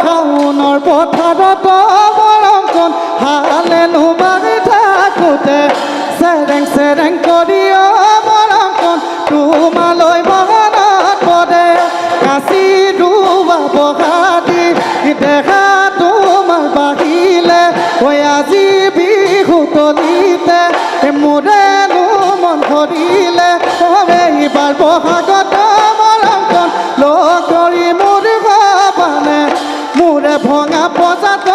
শাওনৰ পথাৰত মৰমকণ হালেনো বাঢ়ি থাকোঁতে চেৰেং চেৰেং কৰি মৰমকণ তোমালৈ মনত পৰে কাচি ৰুৱা বহাদি দেখা তোমাৰ বাহিলে ঐ আজি বিহু তলিতে মোৰেনো মন ধৰিলে এইবাৰ বহাগত মৰমকণ লগ ধৰি মোৰ ভাবানে মোৰে ভঙা পজাত